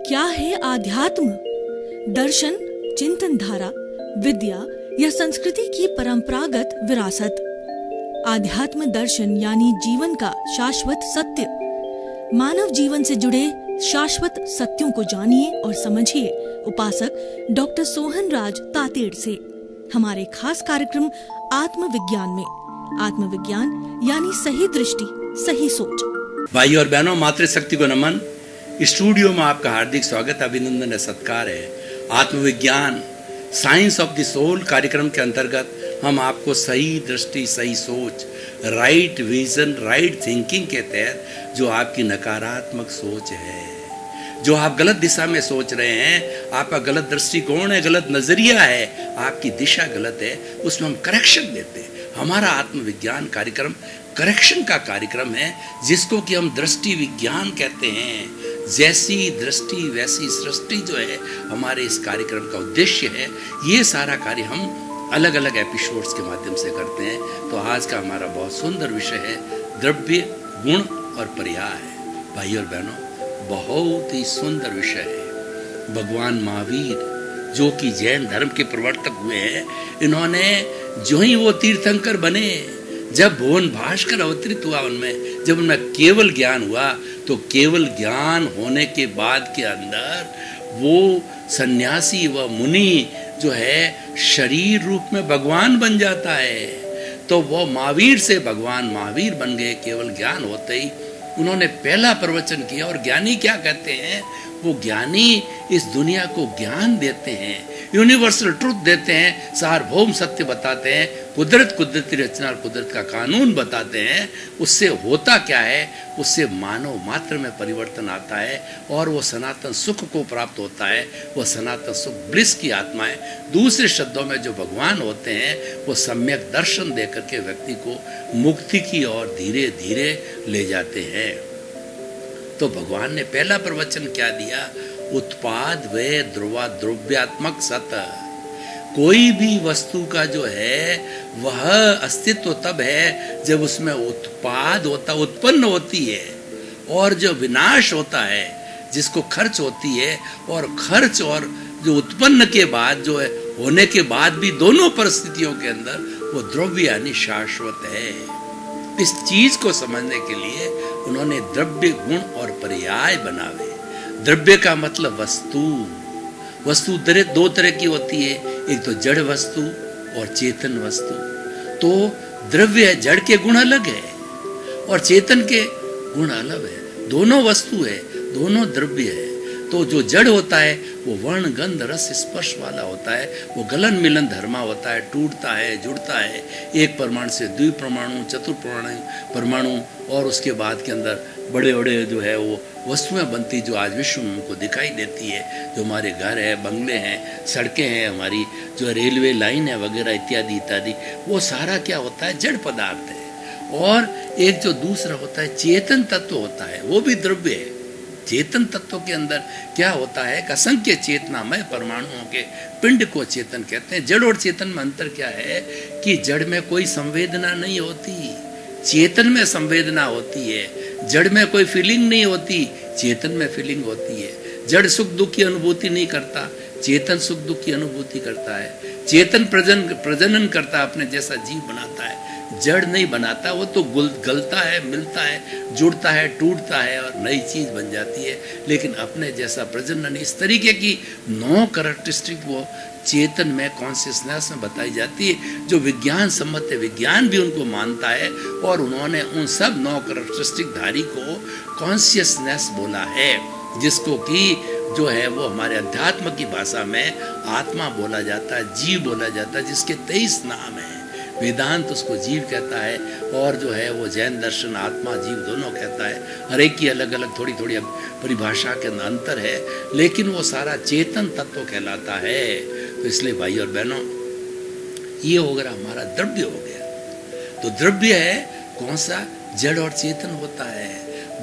क्या है आध्यात्म? दर्शन, चिंतन धारा, विद्या या संस्कृति की परंपरागत विरासत। आध्यात्म दर्शन यानी जीवन का शाश्वत सत्य। मानव जीवन से जुड़े शाश्वत सत्यों को जानिए और समझिए उपासक डॉक्टर सोहनराज तातेड़ से हमारे खास कार्यक्रम आत्मविज्ञान में। आत्मविज्ञान यानी सही दृष्टि, सही सोच। भाई और बहनों, मातृशक्ति को नमन। स्टूडियो में आपका हार्दिक स्वागत, अभिनंदन है, सत्कार है। आत्मविज्ञान साइंस ऑफ द सोल कार्यक्रम के अंतर्गत हम आपको सही दृष्टि, सही सोच, राइट विजन, राइट थिंकिंग के तहत जो आपकी नकारात्मक सोच है, जो आप गलत दिशा में सोच रहे हैं, आपका गलत दृष्टिकोण है, गलत नजरिया है, आपकी दिशा गलत है, उसमें हम करेक्शन देते हैं। हमारा आत्मविज्ञान कार्यक्रम करेक्शन का कार्यक्रम है, जिसको कि हम दृष्टि विज्ञान कहते हैं। जैसी दृष्टि वैसी सृष्टि जो है हमारे इस कार्यक्रम का उद्देश्य है। ये सारा कार्य हम अलग अलग एपिसोड्स के माध्यम से करते हैं। तो आज का हमारा बहुत सुंदर विषय है द्रव्य, गुण और पर्याय। भाई और बहनों, बहुत ही सुंदर विषय है। भगवान महावीर जो कि जैन धर्म के प्रवर्तक हुए हैं, इन्होंने जो ही वो तीर्थंकर बने, जब भुवन भास्कर अवतरित हुआ उनमें, जब उनमें केवल ज्ञान हुआ, तो केवल ज्ञान होने के बाद के अंदर वो सन्यासी व मुनि जो है शरीर रूप में भगवान बन जाता है। तो वो महावीर से भगवान महावीर बन गए। केवल ज्ञान होते ही उन्होंने पहला प्रवचन किया। और ज्ञानी क्या कहते हैं? वो ज्ञानी इस दुनिया को ज्ञान देते हैं, यूनिवर्सल ट्रुथ देते हैं, सार्वभौम सत्य बताते हैं, कुदरती रचना और कुदरत का कानून बताते हैं। उससे होता क्या है? उससे मानव मात्र में परिवर्तन आता है और वो सनातन सुख को प्राप्त होता है। वो सनातन सुख ब्लिस की आत्मा है। दूसरे शब्दों में जो भगवान होते हैं, वो सम्यक दर्शन देकर के व्यक्ति को मुक्ति की ओर धीरे धीरे ले जाते हैं। तो भगवान ने पहला प्रवचन क्या दिया? उत्पाद वे द्रव्यात्मक सत। कोई भी वस्तु का जो है वह अस्तित्व तब है जब उसमें उत्पाद होता, उत्पन्न होती है, और जो विनाश होता है, जिसको खर्च होती है, और खर्च और जो उत्पन्न के बाद जो है होने के बाद भी दोनों परिस्थितियों के अंदर वो द्रव्य यानी शाश्वत है। इस चीज को समझने के लिए उन्होंने द्रव्य, गुण और पर्याय बनावे। द्रव्य का मतलब वस्तु। वस्तु दो तरह की होती है, एक तो जड़ वस्तु और चेतन वस्तु। तो द्रव्य है, जड़ के गुण अलग है और चेतन के गुण अलग है। दोनों वस्तु है, दोनों द्रव्य है। तो जो जड़ होता है वो वर्ण, गंध, रस, स्पर्श वाला होता है। वो गलन मिलन धर्मा होता है, टूटता है, जुड़ता है, एक परमाणु से द्विपरमाणु, चतुर्परमाणु, और उसके बाद के अंदर बड़े बड़े जो है वो वस्तुएं बनती, जो आज विश्व में हमको दिखाई देती है। जो हमारे घर है, बंगले हैं, सड़कें हैं, हमारी जो रेलवे लाइन है वगैरह इत्यादि इत्यादि, वो सारा क्या होता है? जड़ पदार्थ है। और एक जो दूसरा होता है चेतन तत्व होता है, वो भी द्रव्य है। चेतन तत्व के अंदर क्या होता है? असंख्य चेतनामय परमाणुओं के पिंड को चेतन कहते हैं। जड़ और चेतन में अंतर क्या है? कि जड़ में कोई संवेदना नहीं होती, चेतन में संवेदना होती है। जड़ में कोई फीलिंग नहीं होती, चेतन में फीलिंग होती है। जड़ सुख दुख की अनुभूति नहीं करता, चेतन सुख दुख की अनुभूति करता है। चेतन प्रजनन करता है, अपने जैसा जीव बनाता है। जड़ नहीं बनाता, वो तो गलता है, मिलता है, जुड़ता है, टूटता है और नई चीज बन जाती है। लेकिन अपने जैसा प्रजनन, इस तरीके की 9 कैरेक्टरिस्टिक वो चेतन में, कॉन्शियसनेस में बताई जाती है, जो विज्ञान सम्मत है। विज्ञान भी उनको मानता है और उन्होंने उन सब 9 कैरेक्टरिस्टिक धारी को कॉन्शियसनेस बोला है, जिसको कि जो है वो हमारे अध्यात्म की भाषा में आत्मा बोला जाता है, जीव बोला जाता है, जिसके 23 नाम हैं। वेदांत उसको जीव कहता है और जो है वो जैन दर्शन आत्मा जीव दोनों कहता है। हर एक की अलग अलग थोड़ी थोड़ी परिभाषा के अंतर है, लेकिन वो सारा चेतन तत्व कहलाता है। तो इसलिए भाई और बहनों, ये हो गया हमारा द्रव्य हो गया। तो द्रव्य है कौन सा? जड़ और चेतन होता है।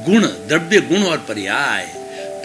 गुण, द्रव्य, गुण और पर्याय।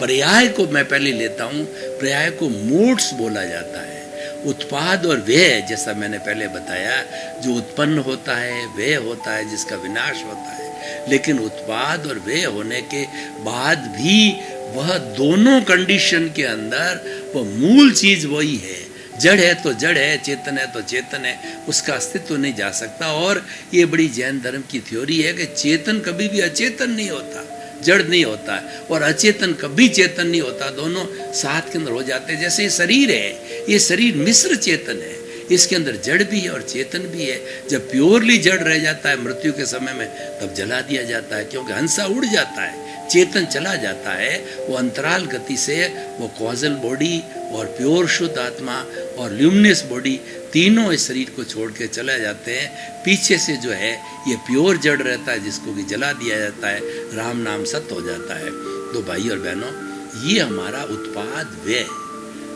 पर्याय को मैं पहले लेता हूं। पर्याय को मोड्स बोला जाता है। उत्पाद और व्यय, जैसा मैंने पहले बताया, जो उत्पन्न होता है, व्यय होता है, जिसका विनाश होता है। लेकिन उत्पाद और व्यय होने के बाद भी वह दोनों कंडीशन के अंदर वह मूल चीज वही है। जड़ है तो जड़ है, चेतन है तो चेतन है, उसका अस्तित्व नहीं जा सकता। और ये बड़ी जैन धर्म की थ्योरी है कि चेतन कभी भी अचेतन नहीं होता, जड़ नहीं होता है, और अचेतन कभी चेतन नहीं होता, दोनों साथ के अंदर हो जाते हैं। जैसे ये शरीर है, ये शरीर मिश्र चेतन है, इसके अंदर जड़ भी है और चेतन भी है। जब प्योरली जड़ रह जाता है मृत्यु के समय में, तब जला दिया जाता है, क्योंकि हंसा उड़ जाता है, चेतन चला जाता है। वो अंतराल गति से वो कॉजल बॉडी और प्योर शुद्ध आत्मा और ल्यूमिनस बॉडी तीनों इस शरीर को छोड़ के चले जाते हैं। पीछे से जो है ये प्योर जड़ रहता है, जिसको कि जला दिया जाता है, राम नाम सत्य हो जाता है। तो भाई और बहनों, ये हमारा उत्पाद व्यय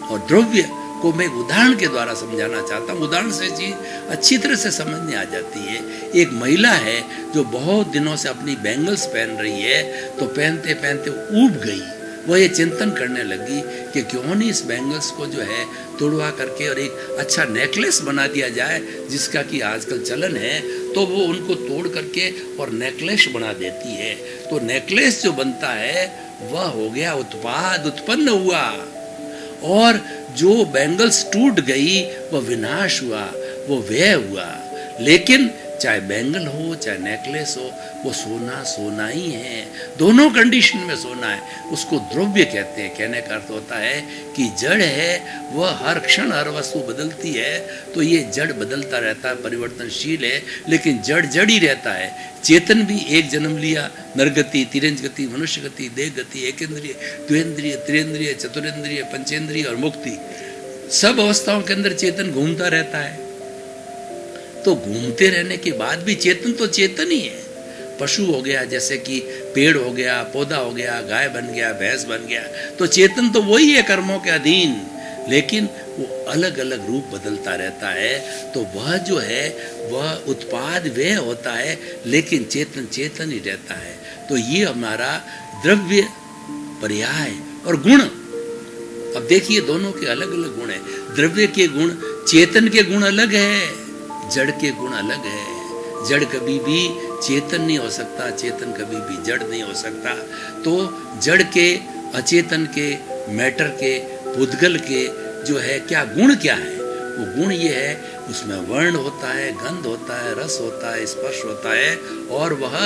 और द्रव्य को मैं उदाहरण के द्वारा समझाना चाहता हूँ। उदाहरण से चीज अच्छी तरह से समझ में आ जाती है। एक महिला है जो बहुत दिनों से अपनी बैंगल्स पहन रही है, तो पहनते पहनते ऊब गई। वह ये चिंतन करने लगी कि क्यों नहीं इस बैंगल्स को जो है तोड़वा करके और एक अच्छा नेकलेस बना दिया जाए, जिसका कि आजकल चलन है। तो वो उनको तोड़ करके और नेकलेस बना देती है। तो नेकलेस जो बनता है वह हो गया उत्पाद, उत्पन्न हुआ। और जो बैंगल्स टूट गई वह विनाश हुआ, वो व्यय हुआ। लेकिन चाहे बैंगल हो चाहे नेकलेस हो, वो सोना सोना ही है, दोनों कंडीशन में सोना है। उसको द्रव्य कहते हैं। कहने का अर्थ होता है कि जड़ है वह हर क्षण हर वस्तु बदलती है, तो ये जड़ बदलता रहता है, परिवर्तनशील है, लेकिन जड़ जड़ ही रहता है। चेतन भी एक जन्म लिया, नरगति, तिरंज गति, मनुष्य गति, देह गति, एकेंद्रिय, द्विंद्रिय, त्रिंद्रिय, चतुरेंद्रिय, पंचेंद्रिय और मुक्ति, सब अवस्थाओं के अंदर चेतन घूमता रहता है। तो घूमते रहने के बाद भी चेतन तो चेतन ही है। पशु हो गया, जैसे कि पेड़ हो गया, पौधा हो गया, गाय बन गया, भैंस बन गया, तो चेतन तो वही है कर्मों के अधीन, लेकिन वो अलग अलग रूप बदलता रहता है। तो वह जो है वह उत्पाद व्यय होता है, लेकिन चेतन चेतन ही रहता है। तो ये हमारा द्रव्य, पर्याय और गुण। अब देखिए दोनों के अलग अलग गुण हैं। द्रव्य के गुण, चेतन के गुण अलग है, जड़ के गुण अलग है। जड़ कभी भी चेतन नहीं हो सकता, चेतन कभी भी जड़ नहीं हो सकता। तो जड़ के, अचेतन के, मैटर के, पुद्गल के जो है क्या गुण क्या है? वो गुण ये है, उसमें वर्ण होता है, गंध होता है, रस होता है, स्पर्श होता है, और वह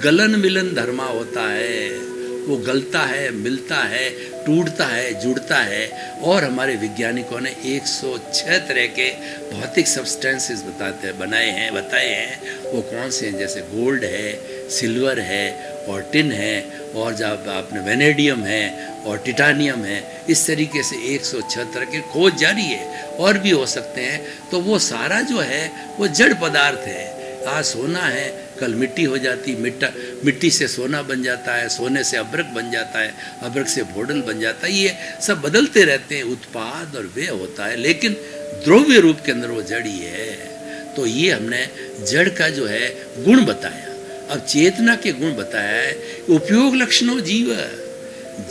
गलन मिलन धर्मा होता है। वो गलता है, मिलता है, टूटता है, जुड़ता है। और हमारे वैज्ञानिकों ने 106 तरह के भौतिक सब्सटेंसेस बताए हैं। वो कौन से हैं? जैसे गोल्ड है, सिल्वर है और टिन है, और जब आपने वेनेडियम है और टिटानियम है। इस तरीके से 106 तरह के खोज जारी है, और भी हो सकते हैं। तो वो सारा जो है वो जड़ पदार्थ है। आज सोना है, कल मिट्टी हो जाती, मिट्टी से सोना बन जाता है, सोने से अभ्रक बन जाता है, अभ्रक से भोडल बन जाता है। ये सब बदलते रहते हैं, उत्पाद और व्यय होता है, लेकिन द्रव्य रूप के अंदर वो जड़ ही है। तो ये हमने जड़ का जो है गुण बताया। अब चेतना के गुण बताया है। उपयोग लक्षणों जीव।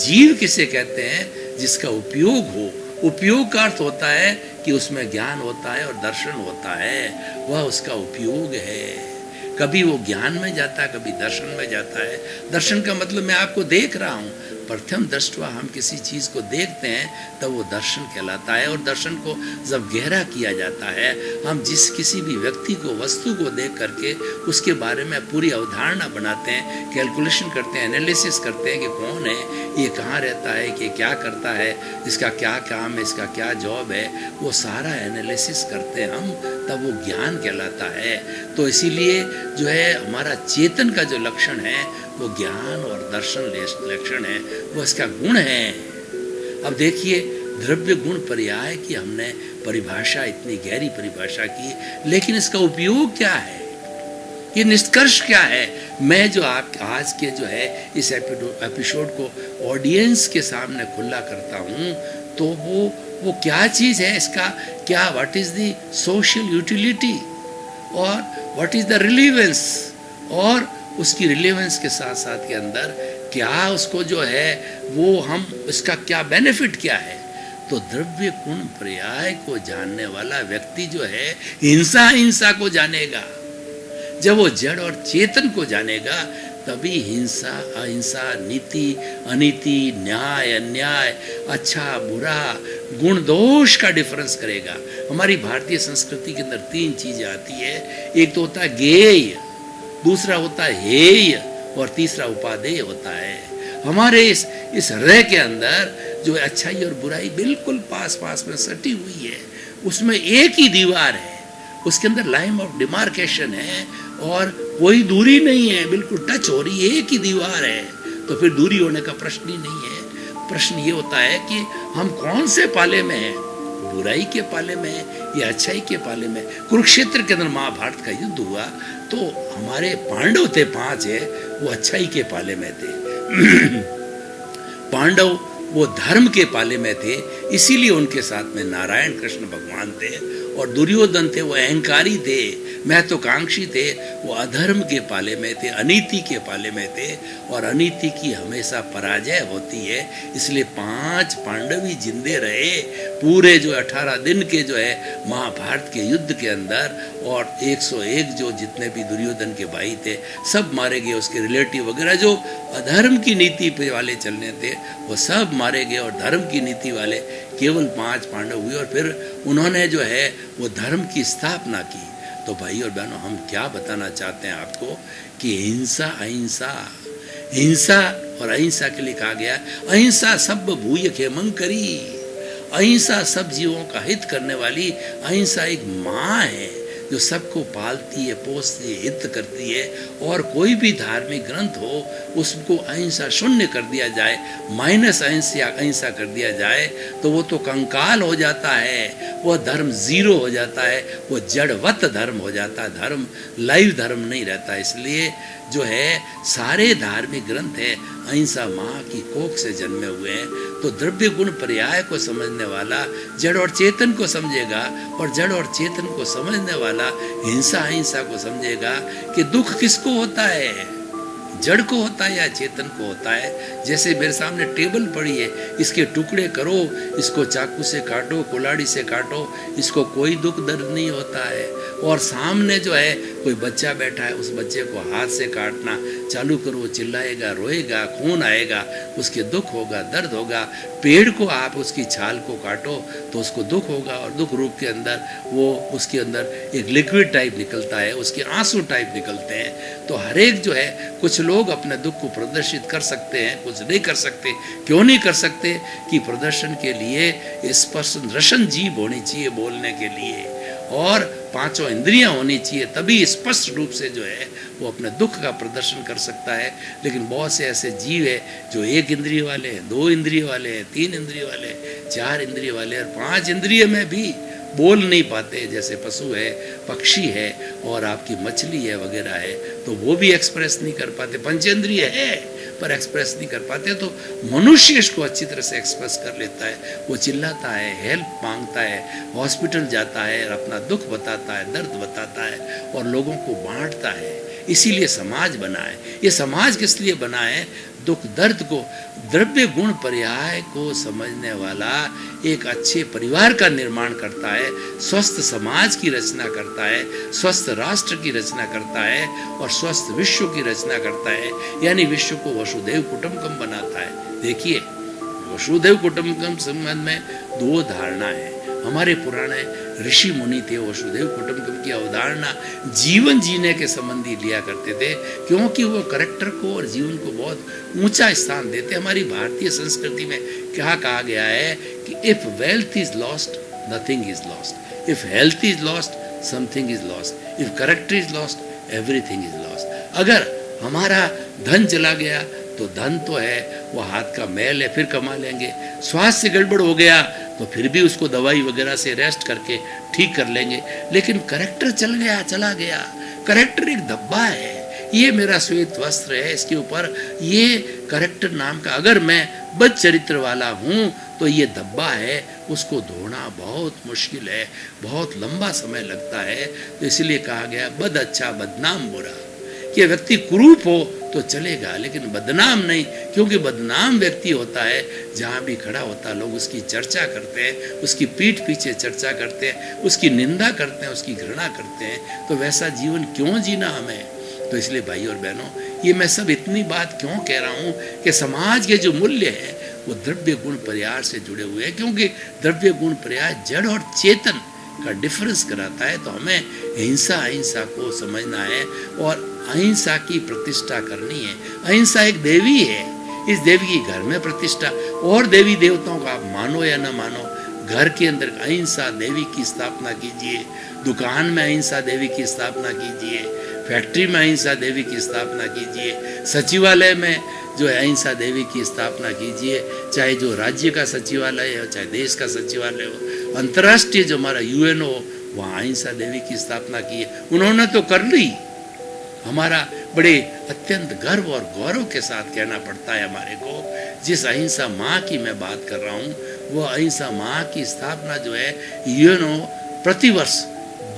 जीव किसे कहते हैं? जिसका उपयोग हो। उपयोग का अर्थ होता है कि उसमें ज्ञान होता है और दर्शन होता है, वह उसका उपयोग है। कभी वो ज्ञान में जाता है, कभी दर्शन में जाता है। दर्शन का मतलब मैं आपको देख रहा हूँ। प्रथम दृष्टवा हम किसी चीज़ को देखते हैं तब वो दर्शन कहलाता है। और दर्शन को जब गहरा किया जाता है, हम किसी भी व्यक्ति को, वस्तु को देख करके उसके बारे में पूरी अवधारणा बनाते हैं, कैलकुलेशन करते हैं, एनालिसिस करते हैं कि कौन है, ये कहाँ रहता है, कि क्या करता है, इसका क्या काम है, इसका क्या जॉब है, वो सारा एनालिसिस करते हैं हम, तब वो ज्ञान कहलाता है। तो इसीलिए जो है हमारा चेतन का जो लक्षण है वो ज्ञान और दर्शन लक्षण है, वो इसका गुण है। अब देखिए द्रव्य गुण पर्याय की हमने परिभाषा, इतनी गहरी परिभाषा की, लेकिन इसका उपयोग क्या है, ये निष्कर्ष क्या है? मैं जो आप आज के जो है इस एपिसोड को ऑडियंस के सामने खुला करता हूँ, तो वो क्या चीज़ है, इसका क्या, what is the social utility और व्हाट इज द रिलेवेंस, और उसकी रिलेवेंस के साथ साथ के अंदर क्या उसको जो है वो हम, इसका क्या बेनिफिट क्या है। तो द्रव्य गुण पर्याय को जानने वाला व्यक्ति जो है हिंसा को जानेगा। जब वो जड़ और चेतन को जानेगा तभी हिंसा अहिंसा, नीति अनीति, न्याय अन्याय, अच्छा बुरा, गुण दोष का डिफरेंस करेगा। हमारी भारतीय संस्कृति के अंदर 3 चीजें आती है। एक तो होता है गेय, दूसरा होता है हेय और तीसरा उपादेय होता है। हमारे इस हृदय के अंदर जो अच्छाई और बुराई बिल्कुल पास पास में सटी हुई है, उसमें एक ही दीवार है, उसके अंदर लाइन ऑफ डिमार्केशन है और कोई दूरी नहीं है, बिल्कुल टच हो रही है, एक ही दीवार है। तो फिर दूरी होने का प्रश्न ही नहीं है। प्रश्न ये होता है कि हम कौन से पाले में हैं, बुराई के पाले में या अच्छाई के पाले में। कुरुक्षेत्र के अंदर महाभारत का युद्ध हुआ तो हमारे पांडव थे 5 है, वो अच्छाई के पाले में थे। पांडव वो धर्म के पाले में थे, इसीलिए उनके साथ में नारायण कृष्ण भगवान थे। और दुर्योधन थे, वो अहंकारी थे, महत्वाकांक्षी थे, वो अधर्म के पाले में थे, अनीति के पाले में थे। और अनीति की हमेशा पराजय होती है, इसलिए 5 पांडव ही जिंदे रहे पूरे जो 18 दिन के जो है महाभारत के युद्ध के अंदर। और 101 जो जितने भी दुर्योधन के भाई थे सब मारे गए, उसके रिलेटिव वगैरह जो अधर्म की नीति पे वाले चलने थे वो सब मारे गए और धर्म की नीति वाले केवल 5 पांडव हुए। और फिर उन्होंने जो है वो धर्म की स्थापना की। तो भाई और बहनों, हम क्या बताना चाहते हैं आपको कि हिंसा अहिंसा, हिंसा और अहिंसा के लिए कहा गया अहिंसा सब भूय खेमं करी। अहिंसा सब जीवों का हित करने वाली, अहिंसा एक माँ है जो सबको पालती है, पोसती है, हित करती है। और कोई भी धार्मिक ग्रंथ हो उसको अहिंसा शून्य कर दिया जाए, माइनस अहिंसा कर दिया जाए तो वो तो कंकाल हो जाता है, वो धर्म 0 हो जाता है, वो जड़वत धर्म हो जाता है, धर्म लाइव धर्म नहीं रहता। इसलिए जो है सारे धार्मिक ग्रंथ है अहिंसा माँ की कोख से जन्मे हुए हैं। तो द्रव्य गुण पर्याय को समझने वाला जड़ और चेतन को समझेगा, और जड़ और चेतन को समझने वाला हिंसा अहिंसा को समझेगा कि दुख किसको होता है, जड़ को होता है या चेतन को होता है। जैसे मेरे सामने टेबल पड़ी है, इसके टुकड़े करो, इसको चाकू से काटो, कुल्हाड़ी से काटो, इसको कोई दुख दर्द नहीं होता है। और सामने जो है कोई बच्चा बैठा है, उस बच्चे को हाथ से काटना चालू करो, चिल्लाएगा, रोएगा, खून आएगा, उसके दुख होगा, दर्द होगा। पेड़ को आप उसकी छाल को काटो तो उसको दुख होगा, और दुख रूप के अंदर वो उसके अंदर एक लिक्विड टाइप निकलता है, उसके आंसू टाइप निकलते हैं। तो हर एक जो है, कुछ लोग अपने दुख को प्रदर्शित कर सकते हैं, कुछ नहीं कर सकते। क्यों नहीं कर सकते? कि प्रदर्शन के लिए स्पर्श रसन जीभ होनी चाहिए बोलने के लिए, और 5 इंद्रियां होनी चाहिए, तभी स्पष्ट रूप से जो है वो अपने दुख का प्रदर्शन कर सकता है। लेकिन बहुत से ऐसे जीव है जो 1 इंद्रिय वाले हैं, 2 इंद्रिय वाले हैं, 3 इंद्रिय वाले हैं, 4 इंद्रिय वाले और 5 इंद्रिय में भी बोल नहीं पाते। जैसे पशु है, पक्षी है और आपकी मछली है वगैरह है, तो वो भी एक्सप्रेस नहीं कर पाते। पंचेंद्रिय है पर एक्सप्रेस नहीं कर पाते। तो मनुष्य इसको अच्छी तरह से एक्सप्रेस कर लेता है। वो चिल्लाता है, हेल्प मांगता है, हॉस्पिटल जाता है, अपना दुख बताता है, दर्द बताता है और लोगों को बांटता है। इसीलिए समाज बना है। ये समाज किस लिए बना है? दुख दर्द को, द्रव्य गुण पर्याय को समझने वाला एक अच्छे परिवार का निर्माण करता है, स्वस्थ समाज की रचना करता है, स्वस्थ राष्ट्र की रचना करता है और स्वस्थ विश्व की रचना करता है। यानी विश्व को वसुधैव कुटुंबकम बनाता है। देखिए, वसुधैव कुटुंबकम संबंध में 2 धारणा है। हमारे पुराने ऋषि मुनि थे, वसुधैव कुटुंबकम की अवधारणा जीवन जीने के संबंधी लिया करते थे, क्योंकि वो कैरेक्टर को और जीवन को बहुत ऊंचा स्थान देते। हमारी भारतीय संस्कृति में क्या कहा गया है कि if wealth is lost nothing is lost, if health is lost something is lost, if character is lost everything is lost. अगर हमारा धन चला गया तो धन तो है, वो हाथ का मैल है, फिर कमा लेंगे। स्वास्थ्य गड़बड़ हो गया तो फिर भी उसको दवाई वगैरह से रेस्ट करके ठीक कर लेंगे। लेकिन करेक्टर चल गया, चला गया। करेक्टर एक धब्बा है, ये मेरा श्वेत वस्त्र है, इसके ऊपर ये करेक्टर नाम का, अगर मैं बद चरित्र वाला हूँ तो ये धब्बा है, उसको धोना बहुत मुश्किल है, बहुत लंबा समय लगता है। तो इसलिए कहा गया बद अच्छा बदनाम बुरा, कि व्यक्ति कुरूप हो तो चलेगा लेकिन बदनाम नहीं, क्योंकि बदनाम व्यक्ति होता है जहाँ भी खड़ा होता है लोग उसकी चर्चा करते हैं, उसकी पीठ पीछे चर्चा करते हैं, उसकी निंदा करते हैं, उसकी घृणा करते हैं। तो वैसा जीवन क्यों जीना हमें? तो इसलिए भाई और बहनों, ये मैं सब इतनी बात क्यों कह रहा हूँ कि समाज के जो मूल्य हैं वो द्रव्य गुण प्रयास से जुड़े हुए हैं, क्योंकि द्रव्य गुण प्रयास जड़ और चेतन का डिफरेंस कराता है। तो हमें हिंसा अहिंसा को समझना है और अहिंसा की प्रतिष्ठा करनी है। अहिंसा एक देवी है, इस देवी की घर में प्रतिष्ठा, और देवी देवताओं का आप मानो या न मानो, घर के अंदर अहिंसा देवी की स्थापना कीजिए, दुकान में अहिंसा देवी की स्थापना कीजिए, फैक्ट्री में अहिंसा देवी की स्थापना कीजिए, सचिवालय में जो है अहिंसा देवी की स्थापना कीजिए, चाहे जो राज्य का सचिवालय हो, चाहे देश का सचिवालय हो, अंतर्राष्ट्रीय जो हमारा UN हो, वहाँ अहिंसा देवी की स्थापना की है। उन्होंने तो कर ली। हमारा बड़े अत्यंत गर्व और गौरव के साथ कहना पड़ता है हमारे को, जिस अहिंसा माँ की मैं बात कर रहा हूँ, वो अहिंसा माँ की स्थापना जो है UN प्रतिवर्ष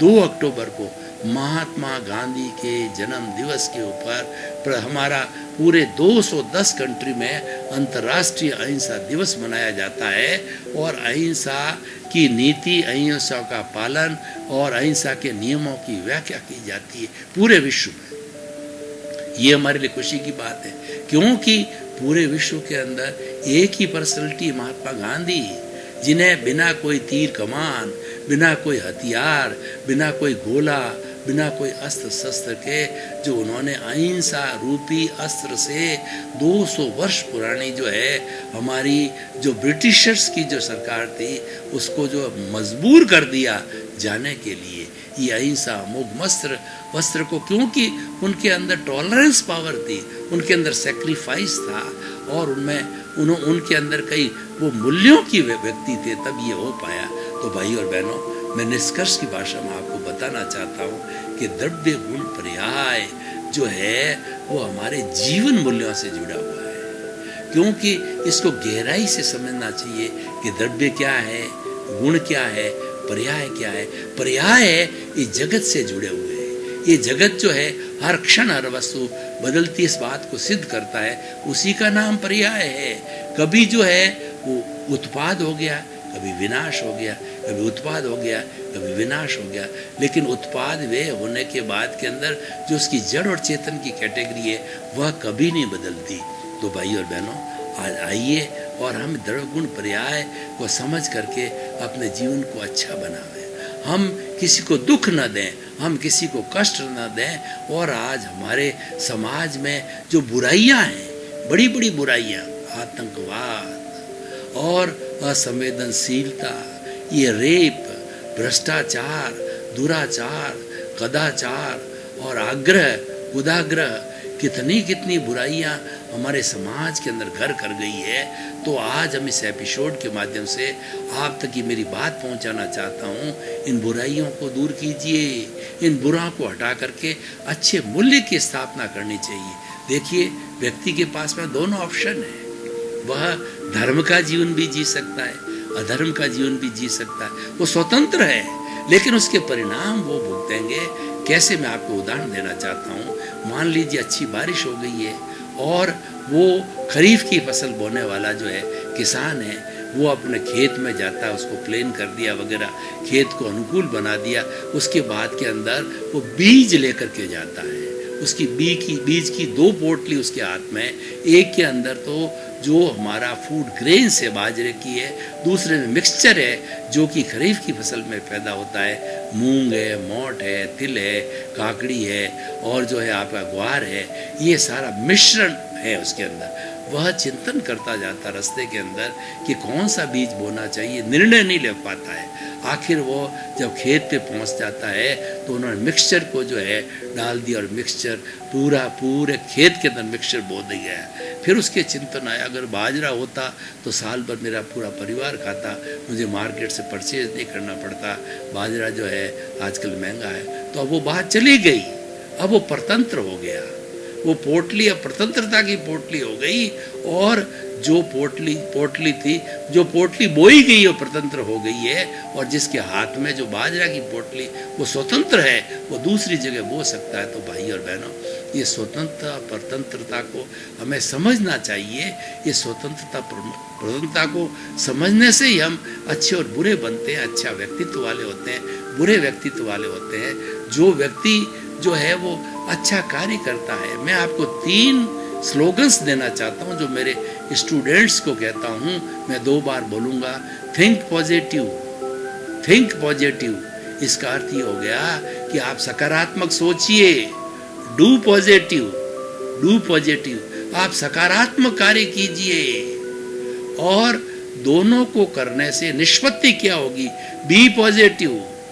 2 अक्टूबर को महात्मा गांधी के जन्म दिवस के ऊपर हमारा पूरे 210 कंट्री में अंतर्राष्ट्रीय अहिंसा दिवस मनाया जाता है। और अहिंसा की नीति, अहिंसा का पालन और अहिंसा के नियमों की व्याख्या की जाती है पूरे विश्व में। ये हमारे लिए खुशी की बात है, क्योंकि पूरे विश्व के अंदर एक ही पर्सनैलिटी महात्मा गांधी, जिन्हें बिना कोई तीर कमान, बिना कोई हथियार, बिना कोई गोला, बिना कोई अस्त्र शस्त्र के, जो उन्होंने अहिंसा रूपी अस्त्र से 200 वर्ष पुरानी जो है हमारी जो ब्रिटिशर्स की जो सरकार थी, उसको जो मजबूर कर दिया जाने के लिए ये अहिंसा अमोघ वस्त्र को, क्योंकि उनके अंदर टॉलरेंस पावर थी, उनके अंदर सेक्रीफाइस था और उनके अंदर कई वो मूल्यों की व्यक्ति थे, तब ये हो पाया। तो भाई और बहनों, मैं निष्कर्ष की भाषा में आपको बताना चाहता हूँ कि द्रव्य गुण पर्याय जो है वो हमारे जीवन मूल्यों से जुड़ा हुआ है, क्योंकि इसको गहराई से समझना चाहिए कि द्रव्य क्या है, गुण क्या है, पर्याय क्या है। पर्याय है ये जगत से जुड़े हुए हैं। ये जगत जो है हर क्षण हर वस्तु बदलती, इस बात को सिद्ध करता है, उसी का नाम पर्याय है। कभी जो है वो उत्पाद हो गया, कभी विनाश हो गया, कभी उत्पाद हो गया, कभी विनाश हो गया, लेकिन उत्पाद वे होने के बाद के अंदर जो उसकी जड़ और चेतन की कैटेगरी है वह कभी नहीं बदलती। तो भाई और बहनों, आज आइए और हम द्रव्य गुण पर्याय को समझ करके अपने जीवन को अच्छा बनावें। हम किसी को दुख न दें, हम किसी को कष्ट न दें। और आज हमारे समाज में जो बुराइयां हैं, बड़ी बड़ी बुराइयां, आतंकवाद और असंवेदनशीलता, ये रेप, भ्रष्टाचार, दुराचार, कदाचार और आग्रह, कुदाग्रह, कितनी बुराइयां हमारे समाज के अंदर घर कर गई है। तो आज हम इस एपिसोड के माध्यम से आप तक ये मेरी बात पहुंचाना चाहता हूं, इन बुराइयों को दूर कीजिए, इन बुराइयों को हटा करके अच्छे मूल्य की स्थापना करनी चाहिए। देखिए, व्यक्ति के पास में दोनों ऑप्शन है, वह धर्म का जीवन भी जी सकता है, अधर्म का जीवन भी जी सकता है, वो स्वतंत्र है, लेकिन उसके परिणाम वो भुगतेंगे। कैसे, मैं आपको उदाहरण देना चाहता हूँ। मान लीजिए अच्छी बारिश हो गई है और वो खरीफ की फसल बोने वाला जो है किसान है, वो अपने खेत में जाता है, उसको प्लेन कर दिया वगैरह, खेत को अनुकूल बना दिया, उसके बाद के अंदर वो बीज लेकर के जाता है। उसकी बीज की 2 पोटली उसके हाथ में, एक के अंदर तो जो हमारा फूड ग्रेन है बाजरे की है, दूसरे में मिक्सचर है जो कि खरीफ की फसल में पैदा होता है, मूंग है, मोट है, तिल है, काकड़ी है और जो है आपका ग्वार है, ये सारा मिश्रण है उसके अंदर। वह चिंतन करता जाता रास्ते के अंदर कि कौन सा बीज बोना चाहिए, निर्णय नहीं ले पाता है। आखिर वो जब खेत पे पहुंच जाता है तो उन्होंने मिक्सचर को जो है डाल दिया और मिक्सचर पूरे खेत के अंदर मिक्सचर बो दिया है। फिर उसके चिंतन आया, अगर बाजरा होता तो साल भर मेरा पूरा परिवार खाता, मुझे मार्केट से परचेज नहीं करना पड़ता, बाजरा जो है आजकल महंगा है। तो अब वो बात चली गई, अब वो परतंत्र हो गया, वो पोटली अब प्रतंत्रता की पोटली हो गई। और जो पोटली थी, जो पोटली बोई गई वो प्रतंत्र हो गई है, और जिसके हाथ में जो बाजरा की पोटली वो स्वतंत्र है, वो दूसरी जगह बो सकता है। तो भाई और बहनों, ये स्वतंत्रता परतंत्रता को हमें समझना चाहिए। ये स्वतंत्रता प्रतंत्रता को समझने से ही हम अच्छे और बुरे बनते हैं, अच्छा व्यक्तित्व वाले होते हैं, बुरे व्यक्तित्व वाले होते हैं। जो व्यक्ति जो है वो अच्छा कार्य करता है। मैं आपको 3 स्लोगन्स देना चाहता हूं जो मेरे स्टूडेंट्स को कहता हूं, मैं 2 बार बोलूंगा। Think positive, think positive. इसका अर्थ ये हो गया कि आप सकारात्मक सोचिए। Do positive, do positive. आप सकारात्मक कार्य कीजिए। और दोनों को करने से निष्पत्ति क्या होगी? B positive,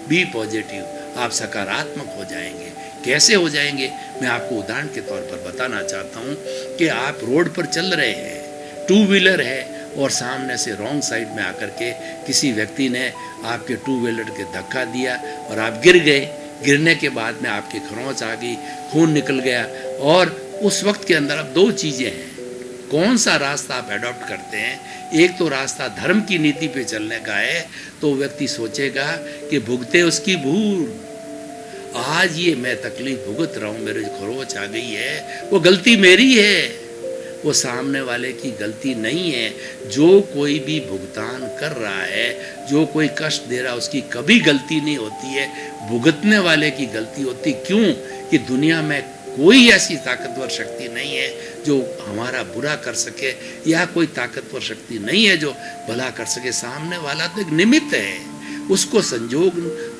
B positive. आप सकारात्मक हो जाएंगे। कैसे हो जाएंगे? मैं आपको उदाहरण के तौर पर बताना चाहता हूं कि आप रोड पर चल रहे हैं, 2 व्हीलर है और सामने से रॉन्ग साइड में आकर के किसी व्यक्ति ने आपके 2 व्हीलर के धक्का दिया और आप गिर गए। गिरने के बाद में आपकी खरोंच आ गई, खून निकल गया। और उस वक्त के अंदर अब 2 चीज़ें हैं। कौन सा रास्ता आप एडॉप्ट करते हैं? एक तो रास्ता धर्म की नीति पे चलने का है, तो व्यक्ति सोचेगा कि भुगते उसकी भूल। आज ये मैं तकलीफ भुगत रहा हूँ, मेरे खरोंच आ गई है, वो गलती मेरी है, वो सामने वाले की गलती नहीं है। जो कोई भी भुगतान कर रहा है, जो कोई कष्ट दे रहा है, उसकी कभी गलती नहीं होती है, भुगतने वाले की गलती होती। क्यों? कि दुनिया में कोई ऐसी ताकतवर शक्ति नहीं है जो हमारा बुरा कर सके, या कोई ताकतवर शक्ति नहीं है जो भला कर सके। सामने वाला तो एक निमित्त है, उसको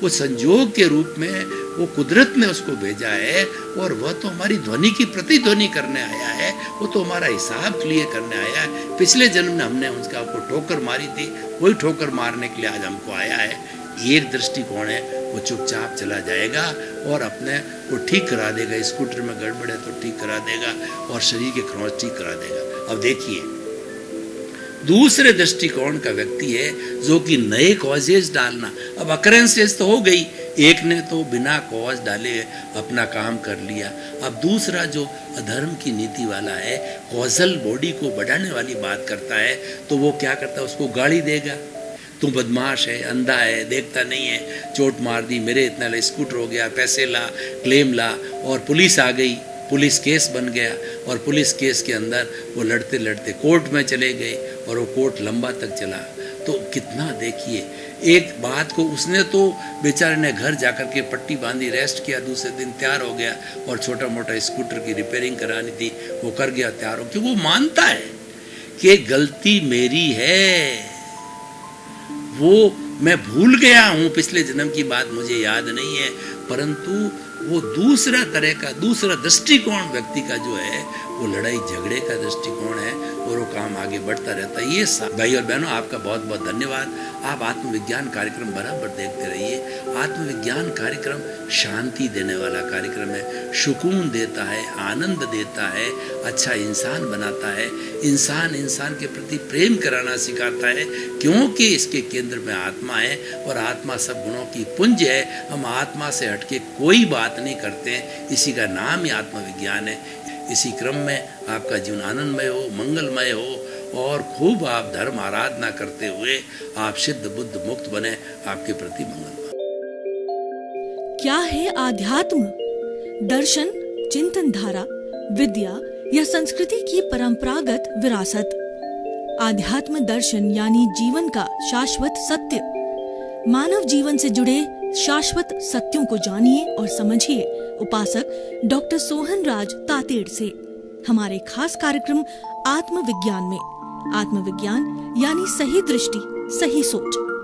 वो संजोग के रूप में वो कुदरत ने उसको भेजा है, और वह तो हमारी ध्वनि की प्रतिध्वनि करने आया है, वो तो हमारा हिसाब क्लियर करने आया है। पिछले जन्म में हमने उसका आपको ठोकर मारी थी, वही ठोकर मारने के लिए आज हमको आया है। एक दृष्टिकोण है, वो चुपचाप चला जाएगा और अपने वो ठीक करा देगा। स्कूटर में गड़बड़ है तो ठीक करा देगा, और शरीर के खरोंच ठीक करा देगा। अब देखिए, दूसरे दृष्टिकोण का व्यक्ति है जो कि नए कॉजेज डालना। अब अकरेंसेस तो हो गई, एक ने तो बिना कॉज डाले अपना काम कर लिया। अब दूसरा जो अधर्म की नीति वाला है, कॉजल बॉडी को बढ़ाने वाली बात करता है, तो वो क्या करता है? उसको गाली देगा, तू बदमाश है, अंधा है, देखता नहीं है, चोट मार दी, मेरे इतना ला, स्कूटर हो गया, पैसे ला, क्लेम ला। और पुलिस आ गई, पुलिस केस बन गया, और पुलिस केस के अंदर वो लड़ते लड़ते कोर्ट में चले गए, और वो कोर्ट लंबा तक चला। तो कितना देखिए, एक बात को उसने तो बेचारे ने घर जाकर के पट्टी बांधी, रेस्ट किया, दूसरे दिन तैयार हो गया, और छोटा मोटा स्कूटर की रिपेयरिंग करानी थी वो कर गया, तैयार हो, क्योंकि वो मानता है कि गलती मेरी है, वो मैं भूल गया हूँ, पिछले जन्म की बात मुझे याद नहीं है। परंतु वो दूसरा तरह का, दूसरा दृष्टिकोण व्यक्ति का जो है, वो लड़ाई झगड़े का दृष्टिकोण है, और वो काम आगे बढ़ता रहता है। ये भाई और बहनों, आपका बहुत बहुत धन्यवाद। आप आत्मविज्ञान कार्यक्रम बराबर देखते रहिए। आत्मविज्ञान कार्यक्रम शांति देने वाला कार्यक्रम है, सुकून देता है, आनंद देता है, अच्छा इंसान बनाता है, इंसान के प्रति प्रेम कराना सिखाता है, क्योंकि इसके केंद्र में आत्मा है, और आत्मा सब गुणों की पुंज है। हम आत्मा से हटके कोई बात नहीं करते हैं, इसी का नाम ही आत्मविज्ञान है। इसी क्रम में आपका जीवन आनंदमय हो, मंगलमय हो, और खूब आप धर्म आराधना करते हुए आप सिद्ध बुद्ध मुक्त बने। आपके प्रति मंगल। क्या है आध्यात्म? दर्शन, चिंतन धारा, विद्या या संस्कृति की परंपरागत विरासत। आध्यात्म दर्शन यानी जीवन का शाश्वत सत्य। मानव जीवन से जुड़े शाश्वत सत्यों को जानिए और समझिए उपासक डॉक्टर सोहन राज तातेड़ से हमारे खास कार्यक्रम आत्मविज्ञान में। आत्मविज्ञान यानी सही दृष्टि, सही सोच।